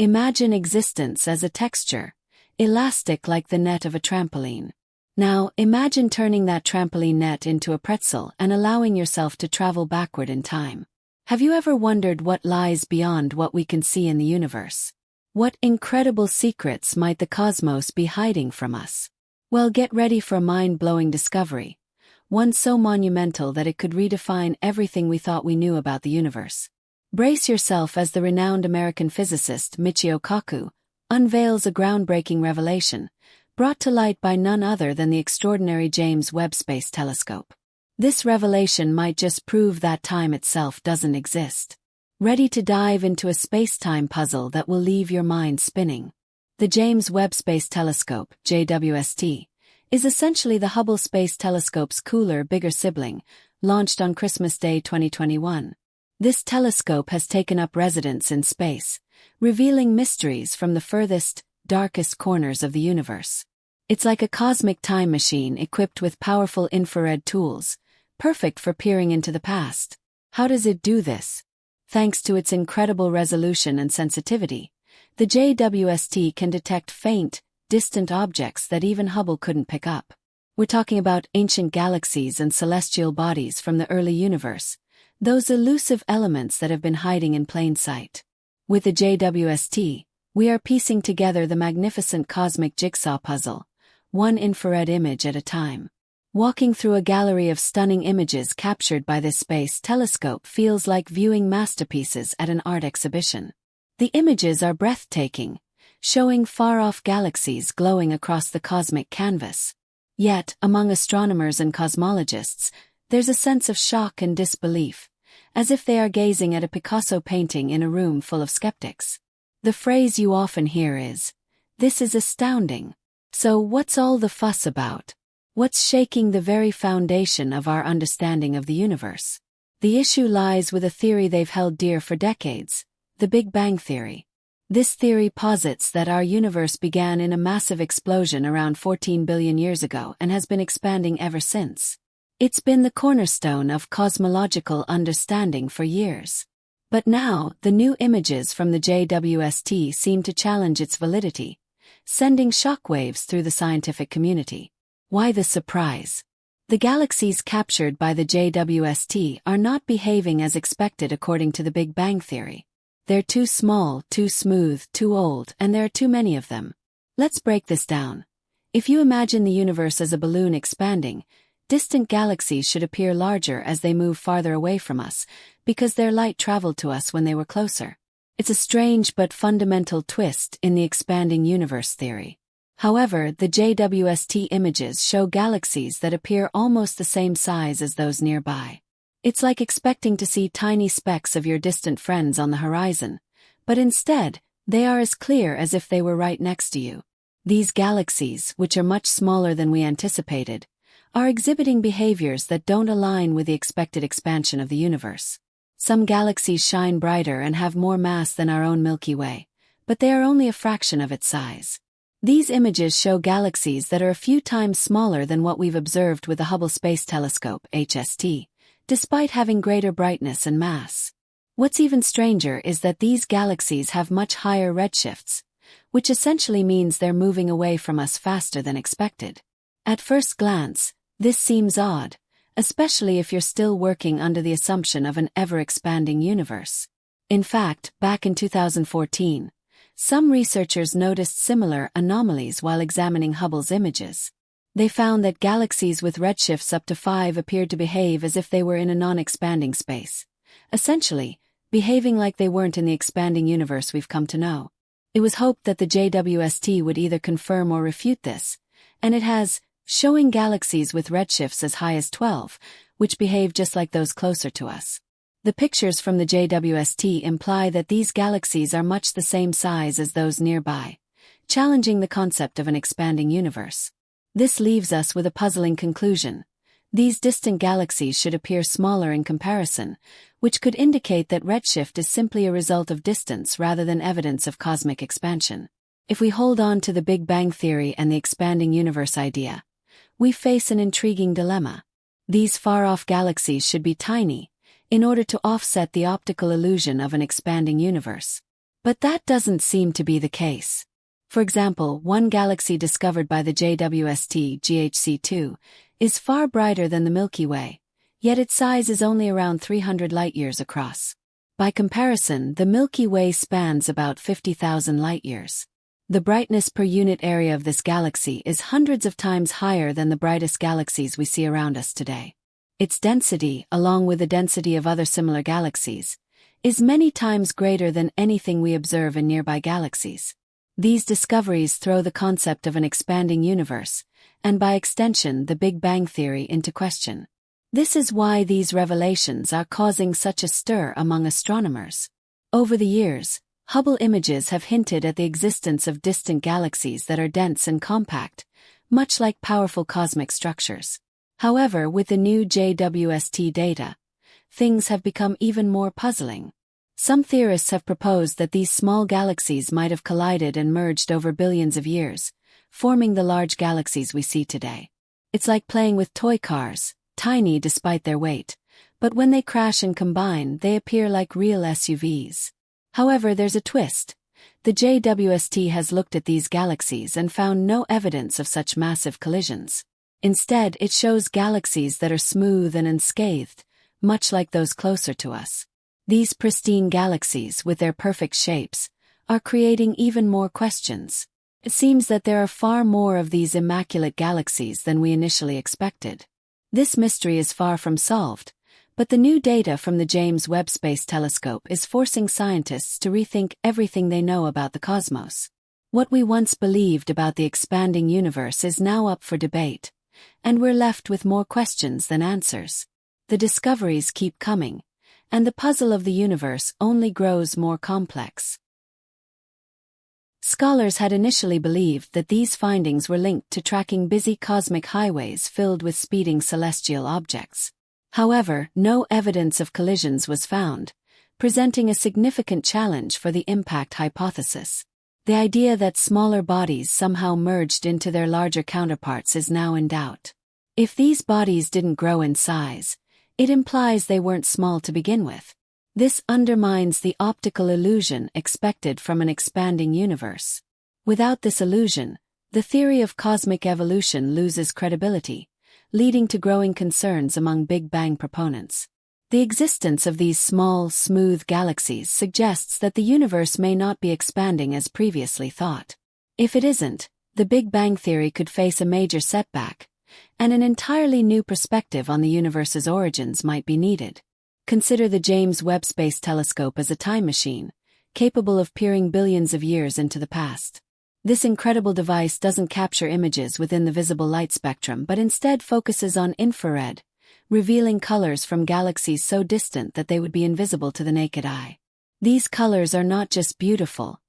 Imagine existence as a texture, elastic like the net of a trampoline. Now, imagine turning that trampoline net into a pretzel and allowing yourself to travel backward in time. Have you ever wondered what lies beyond what we can see in the universe? What incredible secrets might the cosmos be hiding from us? Well, get ready for a mind-blowing discovery, one so monumental that it could redefine everything we thought we knew about the universe. Brace yourself as the renowned American physicist Michio Kaku unveils a groundbreaking revelation, brought to light by none other than the extraordinary James Webb Space Telescope. This revelation might just prove that time itself doesn't exist. Ready to dive into a space-time puzzle that will leave your mind spinning? The James Webb Space Telescope, JWST, is essentially the Hubble Space Telescope's cooler, bigger sibling, launched on Christmas Day 2021. This telescope has taken up residence in space, revealing mysteries from the furthest, darkest corners of the universe. It's like a cosmic time machine equipped with powerful infrared tools, perfect for peering into the past. How does it do this? Thanks to its incredible resolution and sensitivity, the JWST can detect faint, distant objects that even Hubble couldn't pick up. We're talking about ancient galaxies and celestial bodies from the early universe, those elusive elements that have been hiding in plain sight. With the JWST, we are piecing together the magnificent cosmic jigsaw puzzle, one infrared image at a time. Walking through a gallery of stunning images captured by this space telescope feels like viewing masterpieces at an art exhibition. The images are breathtaking, showing far-off galaxies glowing across the cosmic canvas. Yet, among astronomers and cosmologists, there's a sense of shock and disbelief, as if they are gazing at a Picasso painting in a room full of skeptics. The phrase you often hear is, "This is astounding." So what's all the fuss about? What's shaking the very foundation of our understanding of the universe? The issue lies with a theory they've held dear for decades, the Big Bang Theory. This theory posits that our universe began in a massive explosion around 14 billion years ago and has been expanding ever since. It's been the cornerstone of cosmological understanding for years. But now, the new images from the JWST seem to challenge its validity, sending shockwaves through the scientific community. Why the surprise? The galaxies captured by the JWST are not behaving as expected according to the Big Bang Theory. They're too small, too smooth, too old, and there are too many of them. Let's break this down. If you imagine the universe as a balloon expanding, distant galaxies should appear larger as they move farther away from us, because their light traveled to us when they were closer. It's a strange but fundamental twist in the expanding universe theory. However, the JWST images show galaxies that appear almost the same size as those nearby. It's like expecting to see tiny specks of your distant friends on the horizon, but instead, they are as clear as if they were right next to you. These galaxies, which are much smaller than we anticipated, are exhibiting behaviors that don't align with the expected expansion of the universe. Some galaxies shine brighter and have more mass than our own Milky Way, but they are only a fraction of its size. These images show galaxies that are a few times smaller than what we've observed with the Hubble Space Telescope, HST, despite having greater brightness and mass. What's even stranger is that these galaxies have much higher redshifts, which essentially means they're moving away from us faster than expected. At first glance, this seems odd, especially if you're still working under the assumption of an ever-expanding universe. In fact, back in 2014, some researchers noticed similar anomalies while examining Hubble's images. They found that galaxies with redshifts up to 5 appeared to behave as if they were in a non-expanding space, essentially, behaving like they weren't in the expanding universe we've come to know. It was hoped that the JWST would either confirm or refute this, and it has, showing galaxies with redshifts as high as 12, which behave just like those closer to us. The pictures from the JWST imply that these galaxies are much the same size as those nearby, challenging the concept of an expanding universe. This leaves us with a puzzling conclusion. These distant galaxies should appear smaller in comparison, which could indicate that redshift is simply a result of distance rather than evidence of cosmic expansion. If we hold on to the Big Bang Theory and the expanding universe idea, we face an intriguing dilemma. These far-off galaxies should be tiny, in order to offset the optical illusion of an expanding universe. But that doesn't seem to be the case. For example, one galaxy discovered by the JWST GHC2 is far brighter than the Milky Way, yet its size is only around 300 light-years across. By comparison, the Milky Way spans about 50,000 light-years. The brightness per unit area of this galaxy is hundreds of times higher than the brightest galaxies we see around us today. Its density, along with the density of other similar galaxies, is many times greater than anything we observe in nearby galaxies. These discoveries throw the concept of an expanding universe, and by extension the Big Bang Theory, into question. This is why these revelations are causing such a stir among astronomers. Over the years, Hubble images have hinted at the existence of distant galaxies that are dense and compact, much like powerful cosmic structures. However, with the new JWST data, things have become even more puzzling. Some theorists have proposed that these small galaxies might have collided and merged over billions of years, forming the large galaxies we see today. It's like playing with toy cars, tiny despite their weight, but when they crash and combine, they appear like real SUVs. However, there's a twist. The JWST has looked at these galaxies and found no evidence of such massive collisions. Instead, it shows galaxies that are smooth and unscathed, much like those closer to us. These pristine galaxies, with their perfect shapes, are creating even more questions. It seems that there are far more of these immaculate galaxies than we initially expected. This mystery is far from solved, but the new data from the James Webb Space Telescope is forcing scientists to rethink everything they know about the cosmos. What we once believed about the expanding universe is now up for debate, and we're left with more questions than answers. The discoveries keep coming, and the puzzle of the universe only grows more complex. Scholars had initially believed that these findings were linked to tracking busy cosmic highways filled with speeding celestial objects. However, no evidence of collisions was found, presenting a significant challenge for the impact hypothesis. The idea that smaller bodies somehow merged into their larger counterparts is now in doubt. If these bodies didn't grow in size, it implies they weren't small to begin with. This undermines the optical illusion expected from an expanding universe. Without this illusion, the theory of cosmic evolution loses credibility, leading to growing concerns among Big Bang proponents. The existence of these small, smooth galaxies suggests that the universe may not be expanding as previously thought. If it isn't, the Big Bang Theory could face a major setback, and an entirely new perspective on the universe's origins might be needed. Consider the James Webb Space Telescope as a time machine, capable of peering billions of years into the past. This incredible device doesn't capture images within the visible light spectrum but instead focuses on infrared, revealing colors from galaxies so distant that they would be invisible to the naked eye. These colors are not just beautiful,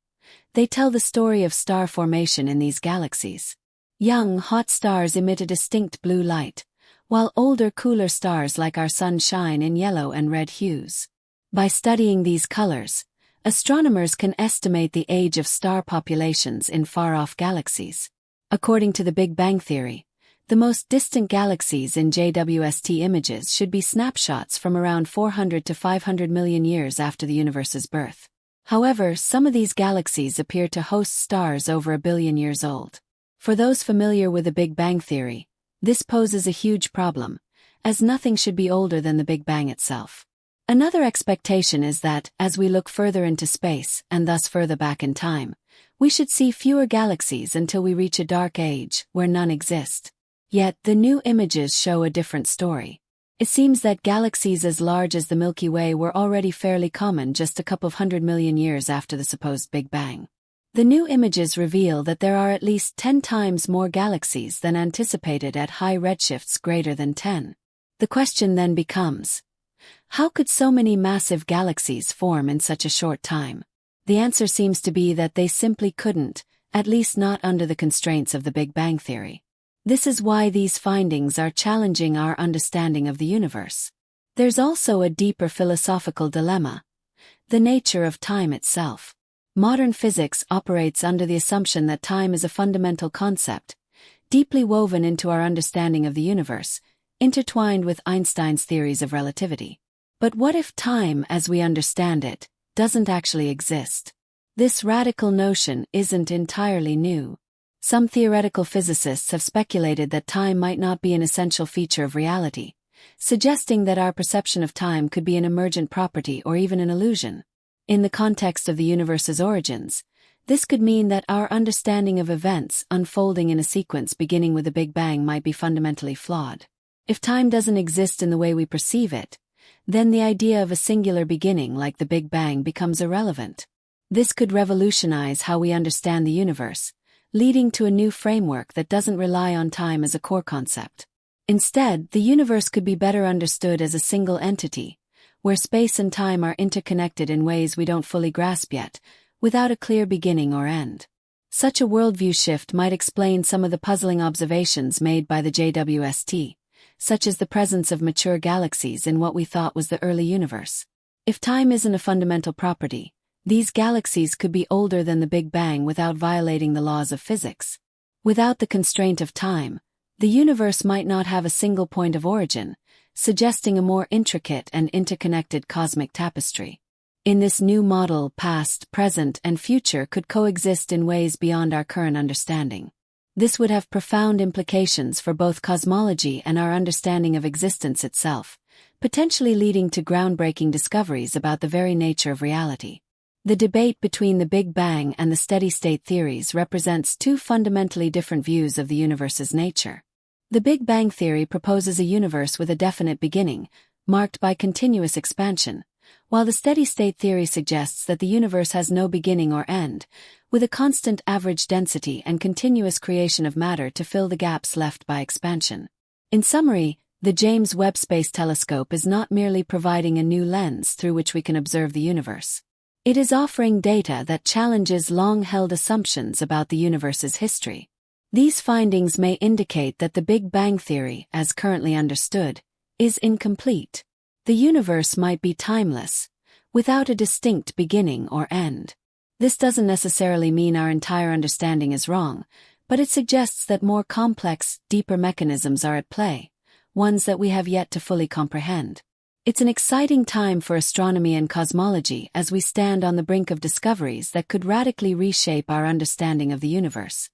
they tell the story of star formation in these galaxies. Young, hot stars emit a distinct blue light, while older, cooler stars like our Sun shine in yellow and red hues. By studying these colors, astronomers can estimate the age of star populations in far-off galaxies. According to the Big Bang Theory, the most distant galaxies in JWST images should be snapshots from around 400 to 500 million years after the universe's birth. However, some of these galaxies appear to host stars over 1 billion years old. For those familiar with the Big Bang Theory, this poses a huge problem, as nothing should be older than the Big Bang itself. Another expectation is that, as we look further into space, and thus further back in time, we should see fewer galaxies until we reach a dark age, where none exist. Yet, the new images show a different story. It seems that galaxies as large as the Milky Way were already fairly common just a couple of 100 million years after the supposed Big Bang. The new images reveal that there are at least 10 times more galaxies than anticipated at high redshifts greater than 10. The question then becomes, how could so many massive galaxies form in such a short time? The answer seems to be that they simply couldn't, at least not under the constraints of the Big Bang Theory. This is why these findings are challenging our understanding of the universe. There's also a deeper philosophical dilemma: the nature of time itself. Modern physics operates under the assumption that time is a fundamental concept, deeply woven into our understanding of the universe, intertwined with Einstein's theories of relativity. But what if time, as we understand it, doesn't actually exist? This radical notion isn't entirely new. Some theoretical physicists have speculated that time might not be an essential feature of reality, suggesting that our perception of time could be an emergent property or even an illusion. In the context of the universe's origins, this could mean that our understanding of events unfolding in a sequence beginning with the Big Bang might be fundamentally flawed. If time doesn't exist in the way we perceive it, then the idea of a singular beginning like the Big Bang becomes irrelevant. This could revolutionize how we understand the universe, leading to a new framework that doesn't rely on time as a core concept. Instead, the universe could be better understood as a single entity, where space and time are interconnected in ways we don't fully grasp yet, without a clear beginning or end. Such a worldview shift might explain some of the puzzling observations made by the JWST, such as the presence of mature galaxies in what we thought was the early universe. If time isn't a fundamental property, these galaxies could be older than the Big Bang without violating the laws of physics. Without the constraint of time, the universe might not have a single point of origin, suggesting a more intricate and interconnected cosmic tapestry. In this new model, past, present, and future could coexist in ways beyond our current understanding. This would have profound implications for both cosmology and our understanding of existence itself, potentially leading to groundbreaking discoveries about the very nature of reality. The debate between the Big Bang and the steady-state theories represents two fundamentally different views of the universe's nature. The Big Bang theory proposes a universe with a definite beginning, marked by continuous expansion, while the steady-state theory suggests that the universe has no beginning or end, with a constant average density and continuous creation of matter to fill the gaps left by expansion. In summary, the James Webb Space Telescope is not merely providing a new lens through which we can observe the universe. It is offering data that challenges long-held assumptions about the universe's history. These findings may indicate that the Big Bang theory, as currently understood, is incomplete. The universe might be timeless, without a distinct beginning or end. This doesn't necessarily mean our entire understanding is wrong, but it suggests that more complex, deeper mechanisms are at play, ones that we have yet to fully comprehend. It's an exciting time for astronomy and cosmology as we stand on the brink of discoveries that could radically reshape our understanding of the universe.